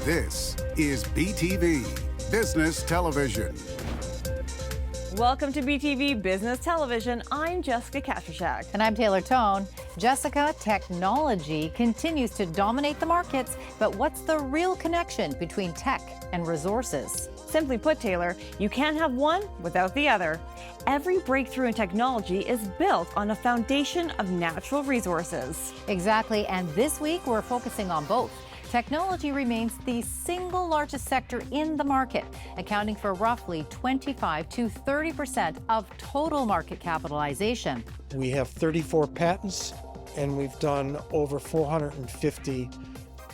This is BTV Business Television. Welcome to BTV Business Television. I'm Jessica Katrashak. And I'm Taylor Tone. Jessica, technology continues to dominate the markets, but what's the real connection between tech and resources? Simply put, Taylor, you can't have one without the other. Every breakthrough in technology is built on a foundation of natural resources. Exactly, and this week we're focusing on both. Technology remains the single largest sector in the market, accounting for roughly 25 to 30% of total market capitalization. We have 34 patents, and we've done over 450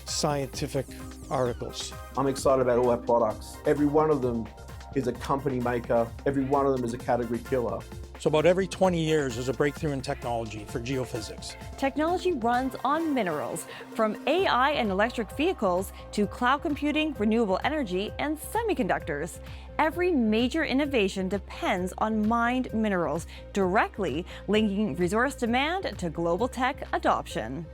scientific articles. I'm excited about all our products. Every one of them is a company maker. Every one of them is a category killer. So about every 20 years, there's a breakthrough in technology for geophysics. Technology runs on minerals, from AI and electric vehicles to cloud computing, renewable energy, and semiconductors. Every major innovation depends on mined minerals, directly linking resource demand to global tech adoption.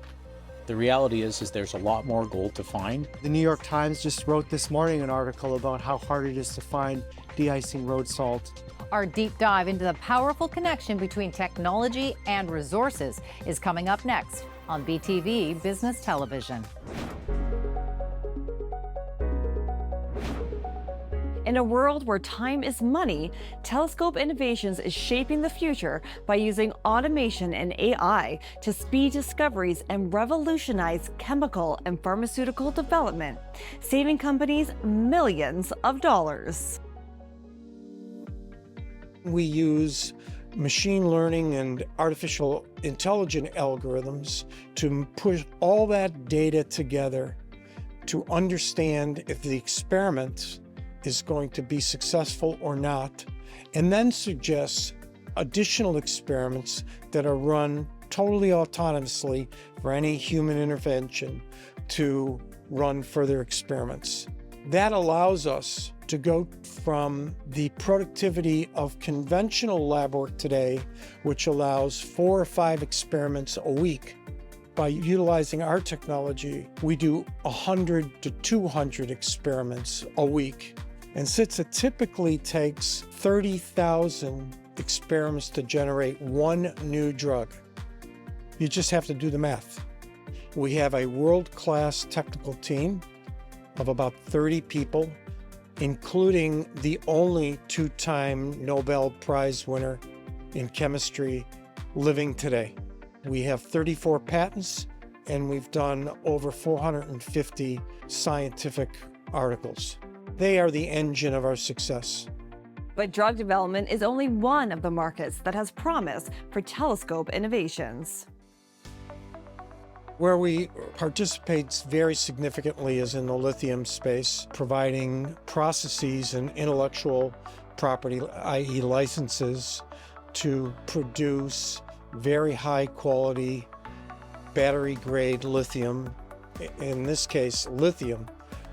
The reality is there's a lot more gold to find. The New York Times just wrote this morning an article about how hard it is to find de-icing road salt. Our deep dive into the powerful connection between technology and resources is coming up next on BTV Business Television. In a world where time is money, Telescope Innovations is shaping the future by using automation and AI to speed discoveries and revolutionize chemical and pharmaceutical development, saving companies millions of dollars. We use machine learning and artificial intelligence algorithms to push all that data together to understand if the experiment is going to be successful or not, and then suggest additional experiments that are run totally autonomously for any human intervention to run further experiments. That allows us to go from the productivity of conventional lab work today, which allows 4 or 5 experiments a week. By utilizing our technology, we do 100 to 200 experiments a week. And since it typically takes 30,000 experiments to generate one new drug, you just have to do the math. We have a world-class technical team of about 30 people, including the only 2-time Nobel Prize winner in chemistry living today. We have 34 patents, and we've done over 450 scientific articles. They are the engine of our success. But drug development is only one of the markets that has promise for Telescope Innovations. Where we participate very significantly is in the lithium space, providing processes and intellectual property, i.e. licenses, to produce very high quality battery grade lithium. In this case, lithium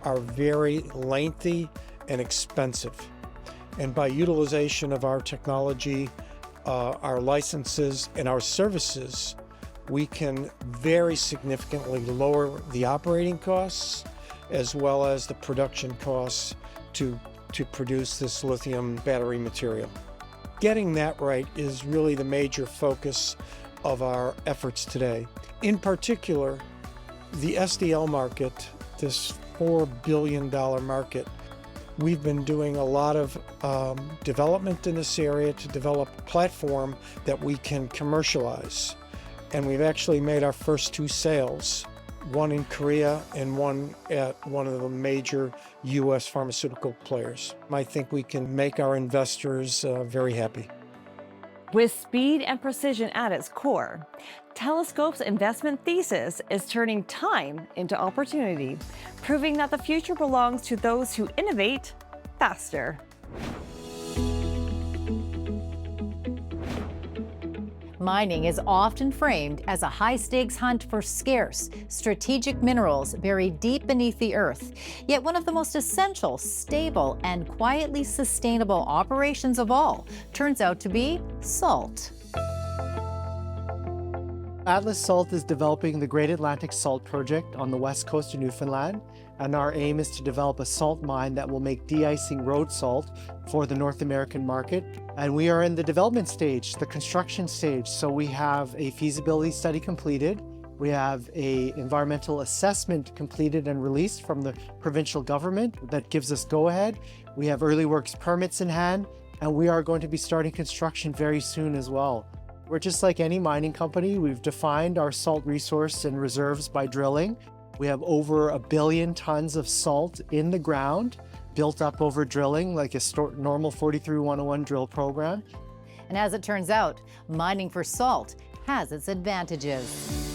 are very lengthy and expensive. And by utilization of our technology, our licenses and our services, we can very significantly lower the operating costs as well as the production costs to produce this lithium battery material. Getting that right is really the major focus of our efforts today. In particular, the SDL market, this $4 billion market, we've been doing a lot of development in this area to develop a platform that we can commercialize. And we've actually made our first 2 sales, one in Korea and one at one of the major US pharmaceutical players. I think we can make our investors very happy. With speed and precision at its core, Telescope's investment thesis is turning time into opportunity, proving that the future belongs to those who innovate faster. Mining is often framed as a high-stakes hunt for scarce, strategic minerals buried deep beneath the earth. Yet one of the most essential, stable, and quietly sustainable operations of all turns out to be salt. Atlas Salt is developing the Great Atlantic Salt Project on the west coast of Newfoundland, and our aim is to develop a salt mine that will make de-icing road salt for the North American market. And we are in the development stage, the construction stage, so we have a feasibility study completed. We have an environmental assessment completed and released from the provincial government that gives us go-ahead. We have early works permits in hand, and we are going to be starting construction very soon as well. We're just like any mining company. We've defined our salt resource and reserves by drilling. We have over 1 billion tons of salt in the ground, built up over drilling like a normal 43-101 drill program. And as it turns out, mining for salt has its advantages.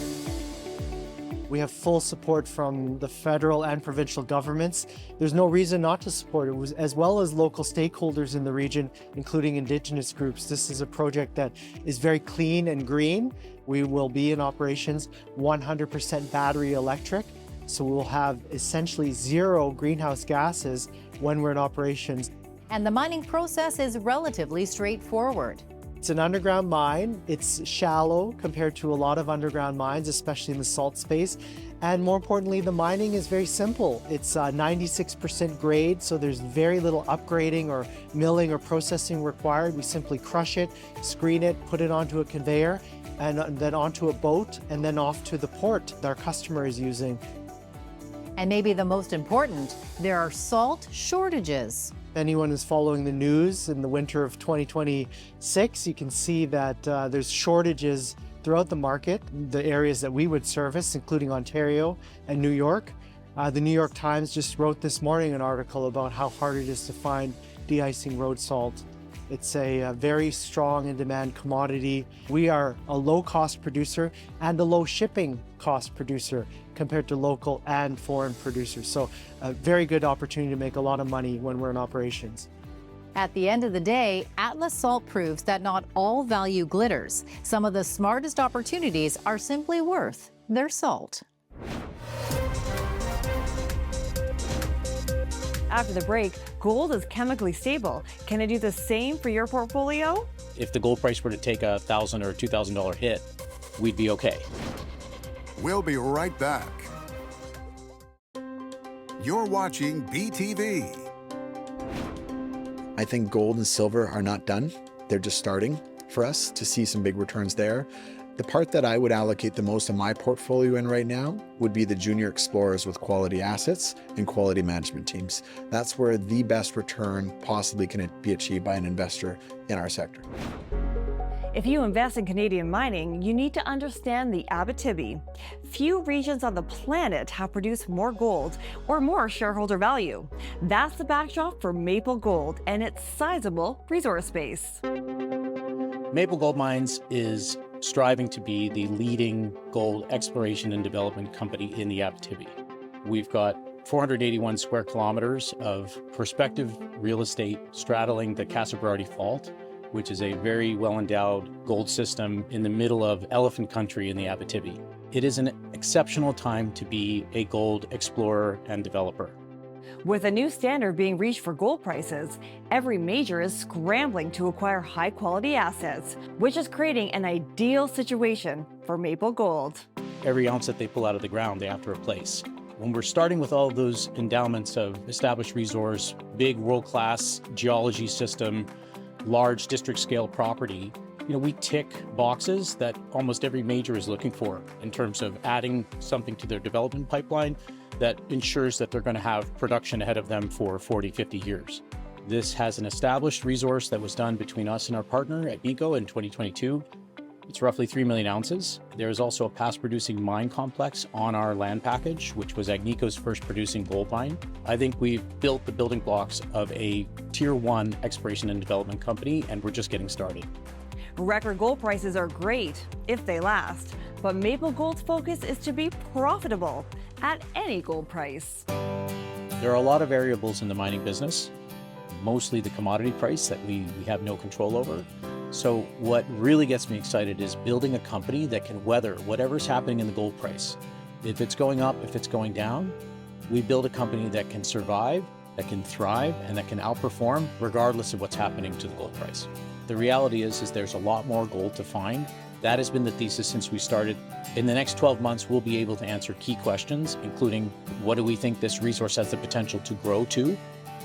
We have full support from the federal and provincial governments. There's no reason not to support it, as well as local stakeholders in the region, including Indigenous groups. This is a project that is very clean and green. We will be in operations 100% battery electric, so we will have essentially 0 greenhouse gases when we're in operations. And the mining process is relatively straightforward. It's an underground mine. It's shallow compared to a lot of underground mines, especially in the salt space. And more importantly, the mining is very simple. It's 96% grade, so there's very little upgrading or milling or processing required. We simply crush it, screen it, put it onto a conveyor, and then onto a boat, and then off to the port that our customer is using. And maybe the most important, there are salt shortages. If anyone is following the news in the winter of 2026, you can see that there's shortages throughout the market, the areas that we would service, including Ontario and New York. The New York Times just wrote this morning an article about how hard it is to find de-icing road salt. It's a very strong in demand commodity. We are a low-cost producer and a low shipping cost producer compared to local and foreign producers. So a very good opportunity to make a lot of money when we're in operations. At the end of the day, Atlas Salt proves that not all value glitters. Some of the smartest opportunities are simply worth their salt. After the break, gold is chemically stable. Can it do the same for your portfolio? If the gold price were to take a $1,000 or $2,000 hit, we'd be okay. We'll be right back. You're watching BTV. I think gold and silver are not done. They're just starting for us to see some big returns there. The part that I would allocate the most of my portfolio in right now would be the junior explorers with quality assets and quality management teams. That's where the best return possibly can be achieved by an investor in our sector. If you invest in Canadian mining, you need to understand the Abitibi. Few regions on the planet have produced more gold or more shareholder value. That's the backdrop for Maple Gold and its sizable resource base. Maple Gold Mines is striving to be the leading gold exploration and development company in the Abitibi. We've got 481 square kilometers of prospective real estate straddling the Casa Berardi Fault, which is a very well-endowed gold system in the middle of elephant country in the Abitibi. It is an exceptional time to be a gold explorer and developer. With a new standard being reached for gold prices, every major is scrambling to acquire high-quality assets, which is creating an ideal situation for Maple Gold. Every ounce that they pull out of the ground, they have to replace. When we're starting with all of those endowments of established resource, big world-class geology system, large district-scale property, we tick boxes that almost every major is looking for in terms of adding something to their development pipeline that ensures that they're going to have production ahead of them for 40, 50 years. This has an established resource that was done between us and our partner at Agnico in 2022. It's roughly 3 million ounces. There is also a past producing mine complex on our land package, which was Agnico's first producing gold mine. I think we've built the building blocks of a tier 1 exploration and development company, and we're just getting started. Record gold prices are great if they last, but Maple Gold's focus is to be profitable at any gold price. There are a lot of variables in the mining business, mostly the commodity price that we have no control over. So what really gets me excited is building a company that can weather whatever's happening in the gold price. If it's going up, if it's going down, we build a company that can survive, that can thrive, and that can outperform regardless of what's happening to the gold price. The reality is there's a lot more gold to find That has been the thesis since we started. In the next 12 months, we'll be able to answer key questions, including what do we think this resource has the potential to grow to?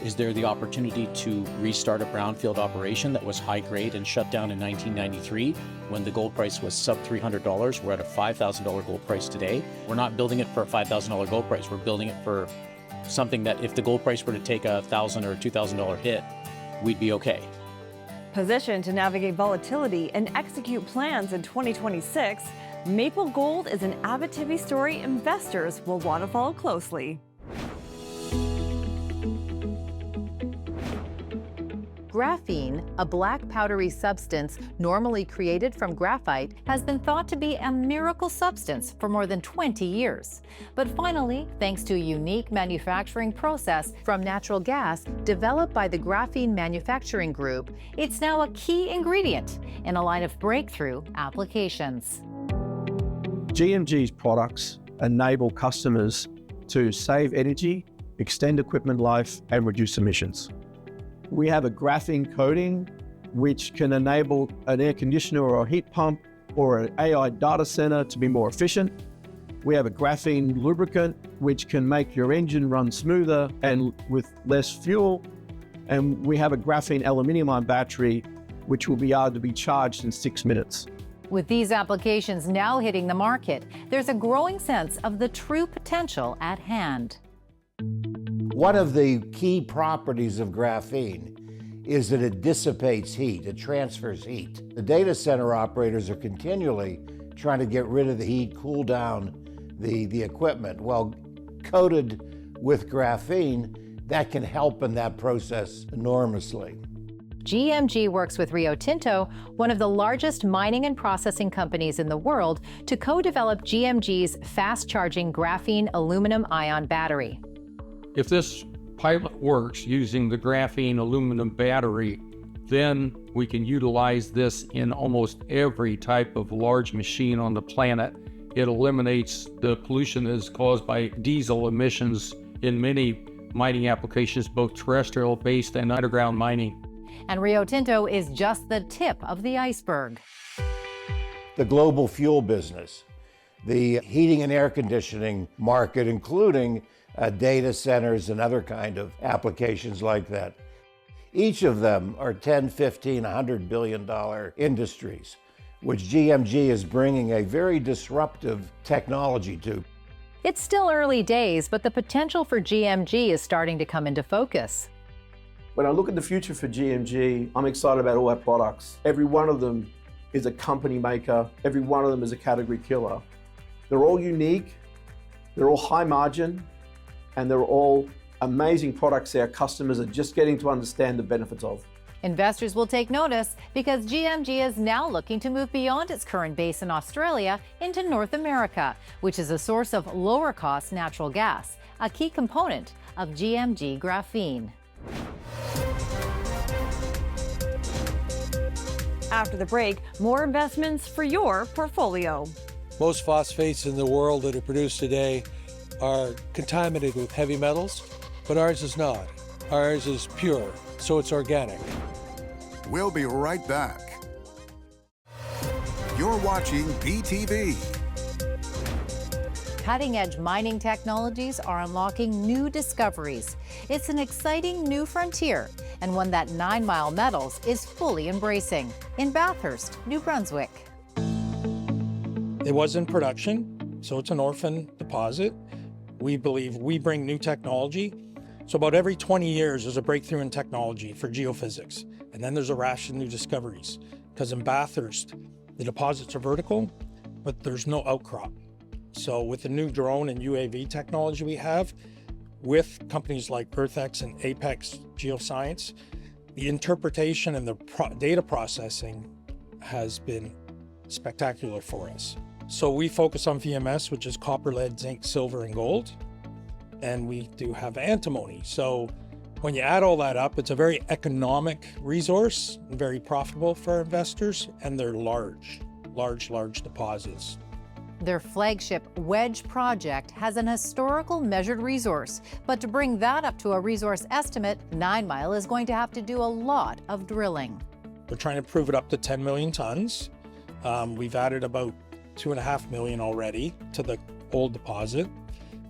Is there the opportunity to restart a brownfield operation that was high grade and shut down in 1993 when the gold price was sub $300? We're at a $5,000 gold price today. We're not building it for a $5,000 gold price. We're building it for something that if the gold price were to take a $1,000 or $2,000 hit, we'd be okay. Positioned to navigate volatility and execute plans in 2026, Maple Gold is an Abitibi story investors will want to follow closely. Graphene, a black powdery substance normally created from graphite, has been thought to be a miracle substance for more than 20 years. But finally, thanks to a unique manufacturing process from natural gas developed by the Graphene Manufacturing Group, it's now a key ingredient in a line of breakthrough applications. GMG's products enable customers to save energy, extend equipment life, and reduce emissions. We have a graphene coating which can enable an air conditioner or a heat pump or an AI data center to be more efficient. We have a graphene lubricant which can make your engine run smoother and with less fuel. And we have a graphene aluminium-ion battery which will be able to be charged in 6 minutes. With these applications now hitting the market, there's a growing sense of the true potential at hand. One of the key properties of graphene is that it dissipates heat, it transfers heat. The data center operators are continually trying to get rid of the heat, cool down the equipment. Well, coated with graphene, that can help in that process enormously. GMG works with Rio Tinto, one of the largest mining and processing companies in the world, to co-develop GMG's fast-charging graphene aluminum-ion battery. If this pilot works using the graphene aluminum battery, then we can utilize this in almost every type of large machine on the planet. It eliminates the pollution that is caused by diesel emissions in many mining applications, both terrestrial-based and underground mining. And Rio Tinto is just the tip of the iceberg. The global fuel business, the heating and air conditioning market, including data centers and other kind of applications like that. Each of them are $10, $15, $100 billion industries, which GMG is bringing a very disruptive technology to. It's still early days, but the potential for GMG is starting to come into focus. When I look at the future for GMG, I'm excited about all our products. Every one of them is a company maker. Every one of them is a category killer. They're all unique, they're all high margin, and they're all amazing products our customers are just getting to understand the benefits of. Investors will take notice because GMG is now looking to move beyond its current base in Australia into North America, which is a source of lower-cost natural gas, a key component of GMG graphene. After the break, more investments for your portfolio. Most phosphates in the world that are produced today are contaminated with heavy metals, but ours is not. Ours is pure, so it's organic. We'll be right back. You're watching BTV. Cutting-edge mining technologies are unlocking new discoveries. It's an exciting new frontier, and one that 9 Mile Metals is fully embracing in Bathurst, New Brunswick. It was in production, so it's an orphan deposit. We believe we bring new technology. So about every 20 years, there's a breakthrough in technology for geophysics. And then there's a rash of new discoveries. Because in Bathurst, the deposits are vertical, but there's no outcrop. So with the new drone and UAV technology we have, with companies like EarthX and Apex Geoscience, the interpretation and the data processing has been spectacular for us. So we focus on VMS, which is copper, lead, zinc, silver, and gold. And we do have antimony. So when you add all that up, it's a very economic resource, very profitable for our investors, and they're large deposits. Their flagship Wedge project has an historical measured resource, but to bring that up to a resource estimate, 9 Mile is going to have to do a lot of drilling. We're trying to prove it up to 10 million tons. We've added about 2.5 million already to the old deposit,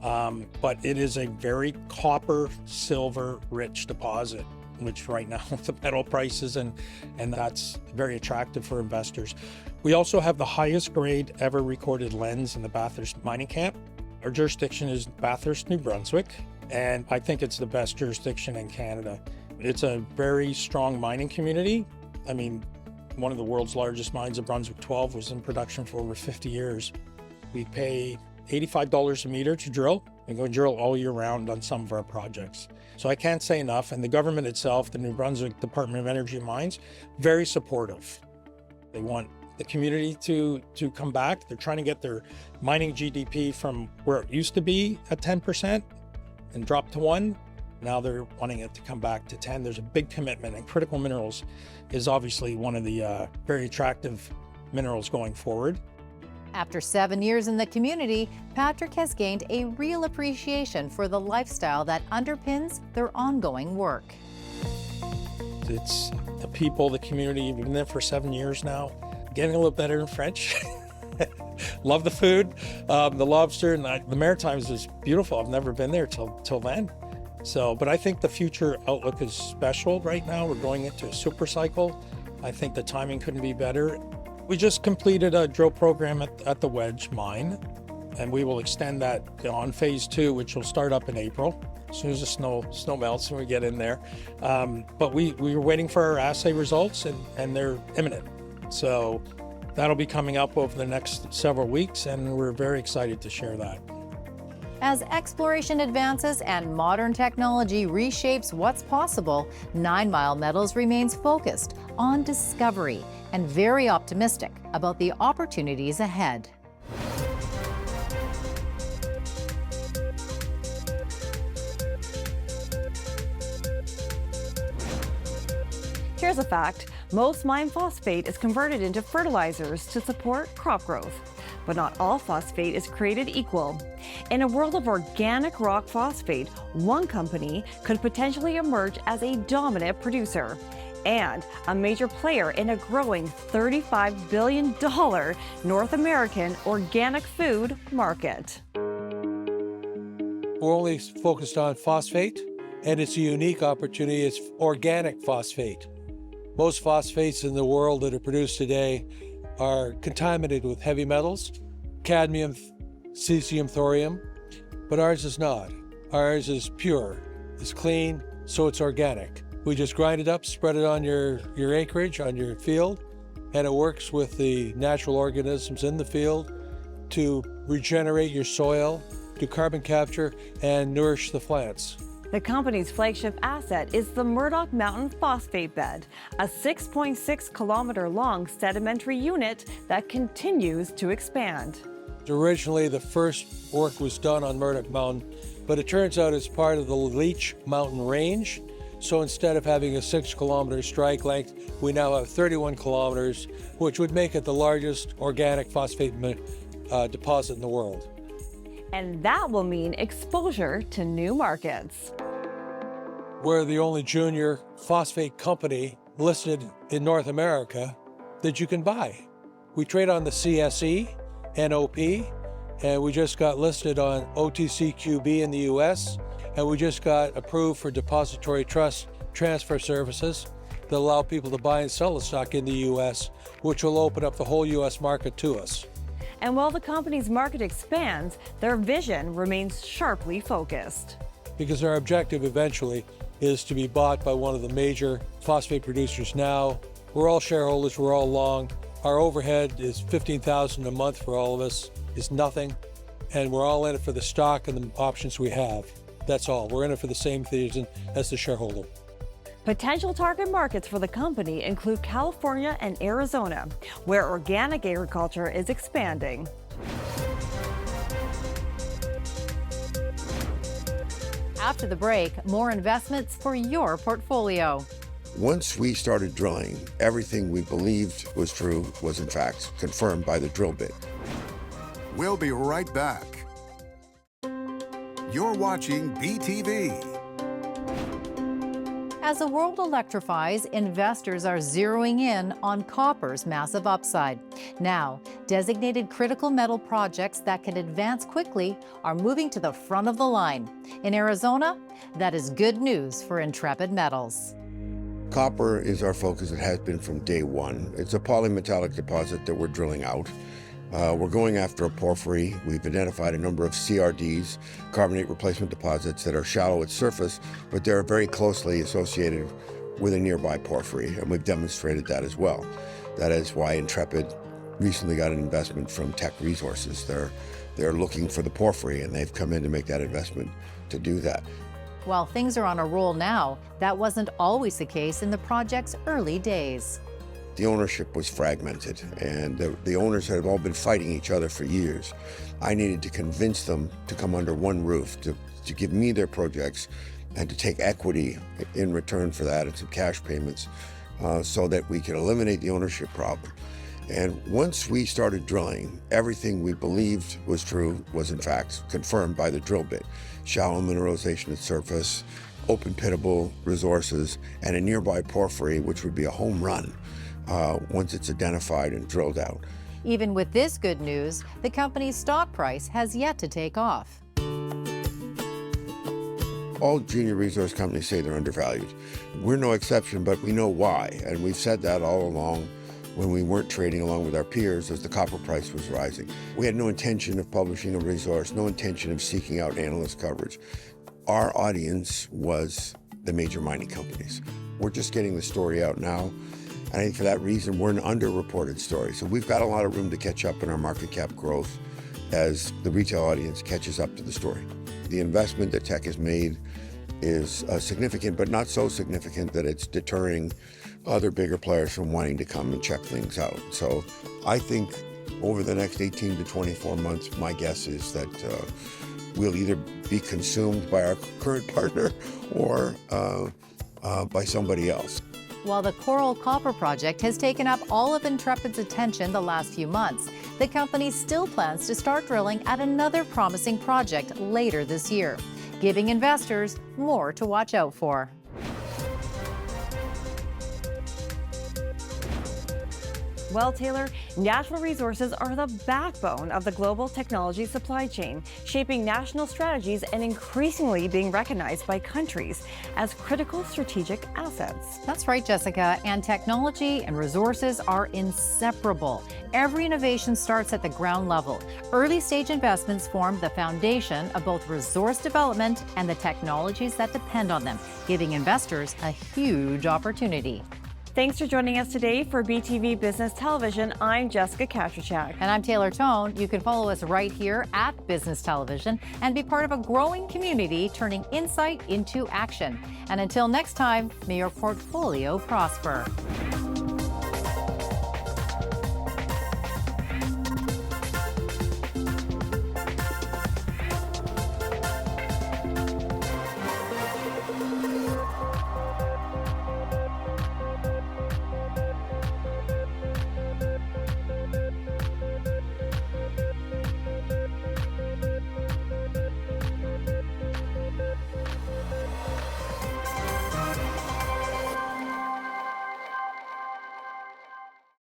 but it is a very copper, silver rich deposit, which right now with the metal prices and that's very attractive for investors. We also have the highest grade ever recorded lens in the Bathurst mining camp. Our jurisdiction is Bathurst, New Brunswick, and I think it's the best jurisdiction in Canada. It's a very strong mining community. I mean, one of the world's largest mines of Brunswick 12 was in production for over 50 years. We pay $85 a meter to drill and go drill all year round on some of our projects. So I can't say enough, and the government itself, the New Brunswick Department of Energy and Mines, very supportive. They want the community to come back. They're trying to get their mining GDP from where it used to be at 10% and drop to 1. Now they're wanting it to come back to 10. There's a big commitment, and critical minerals is obviously one of the very attractive minerals going forward. After 7 years in the community, Patrick has gained a real appreciation for the lifestyle that underpins their ongoing work. It's the people, the community. We've been there for 7 years now. Getting a little better in French. Love the food. The lobster and the Maritimes is beautiful. I've never been there till then. So, but I think the future outlook is special right now. We're going into a super cycle. I think the timing couldn't be better. We just completed a drill program at the Wedge mine, and we will extend that on phase 2, which will start up in April, as soon as the snow melts and we get in there. But we were waiting for our assay results, and they're imminent. So that'll be coming up over the next several weeks, and we're very excited to share that. As exploration advances and modern technology reshapes what's possible, 9 Mile Metals remains focused on discovery and very optimistic about the opportunities ahead. Here's a fact. Most mine phosphate is converted into fertilizers to support crop growth. But not all phosphate is created equal. In a world of organic rock phosphate, one company could potentially emerge as a dominant producer and a major player in a growing $35 billion North American organic food market. We're only focused on phosphate, and it's a unique opportunity. It's organic phosphate. Most phosphates in the world that are produced today are contaminated with heavy metals, cadmium, cesium, thorium, but ours is not. Ours is pure, it's clean, so it's organic. We just grind it up, spread it on your acreage, on your field, and it works with the natural organisms in the field to regenerate your soil, do carbon capture, and nourish the plants. The company's flagship asset is the Murdoch Mountain Phosphate Bed, a 6.6 kilometer long sedimentary unit that continues to expand. Originally, the first work was done on Murdoch Mountain, but it turns out it's part of the Leech Mountain Range. So instead of having a 6 kilometer strike length, we now have 31 kilometers, which would make it the largest organic phosphate deposit in the world. And that will mean exposure to new markets. We're the only junior phosphate company listed in North America that you can buy. We trade on the CSE, NOP, and we just got listed on OTCQB in the US, and we just got approved for depository trust transfer services that allow people to buy and sell the stock in the US, which will open up the whole US market to us. And while the company's market expands, their vision remains sharply focused. Because our objective eventually is to be bought by one of the major phosphate producers now. We're all shareholders, we're all long. Our overhead is $15,000 a month for all of us, is nothing. And we're all in it for the stock and the options we have. That's all. We're in it for the same reason as the shareholder. Potential target markets for the company include California and Arizona, where organic agriculture is expanding. After the break, more investments for your portfolio. Once we started drilling, everything we believed was true was in fact confirmed by the drill bit. We'll be right back. You're watching BTV. As the world electrifies, investors are zeroing in on copper's massive upside. Now, designated critical metal projects that can advance quickly are moving to the front of the line. In Arizona, that is good news for Intrepid Metals. Copper is our focus. It has been from day one. It's a polymetallic deposit that we're drilling out. We're going after a porphyry. We've identified a number of CRDs, carbonate replacement deposits, that are shallow at surface, but they're very closely associated with a nearby porphyry, and we've demonstrated that as well. That is why Intrepid recently got an investment from Teck Resources. They're looking for the porphyry, and they've come in to make that investment to do that. While things are on a roll now, that wasn't always the case in the project's early days. The ownership was fragmented, and the owners had all been fighting each other for years. I needed to convince them to come under one roof, to give me their projects, and to take equity in return for that and some cash payments, so that we could eliminate the ownership problem. And once we started drilling, everything we believed was true was in fact confirmed by the drill bit. Shallow mineralization at surface, open pitable resources, and a nearby porphyry, which would be a home run once it's identified and drilled out. Even with this good news, the company's stock price has yet to take off. All junior resource companies say they're undervalued. We're no exception, but we know why, and we've said that all along when we weren't trading along with our peers as the copper price was rising. We had no intention of publishing a resource, no intention of seeking out analyst coverage. Our audience was the major mining companies. We're just getting the story out now, and I think for that reason, we're an underreported story. So we've got a lot of room to catch up in our market cap growth as the retail audience catches up to the story. The investment that Teck has made is significant, but not so significant that it's deterring other bigger players from wanting to come and check things out. So I think over the next 18 to 24 months, my guess is that we'll either be consumed by our current partner or by somebody else. While the Coral Copper Project has taken up all of Intrepid's attention the last few months, the company still plans to start drilling at another promising project later this year, giving investors more to watch out for. Well, Taylor, natural resources are the backbone of the global technology supply chain, shaping national strategies and increasingly being recognized by countries as critical strategic assets. That's right, Jessica. And technology and resources are inseparable. Every innovation starts at the ground level. Early-stage investments form the foundation of both resource development and the technologies that depend on them, giving investors a huge opportunity. Thanks for joining us today for BTV Business Television. I'm Jessica Kashachak. And I'm Taylor Tone. You can follow us right here at Business Television and be part of a growing community turning insight into action. And until next time, may your portfolio prosper.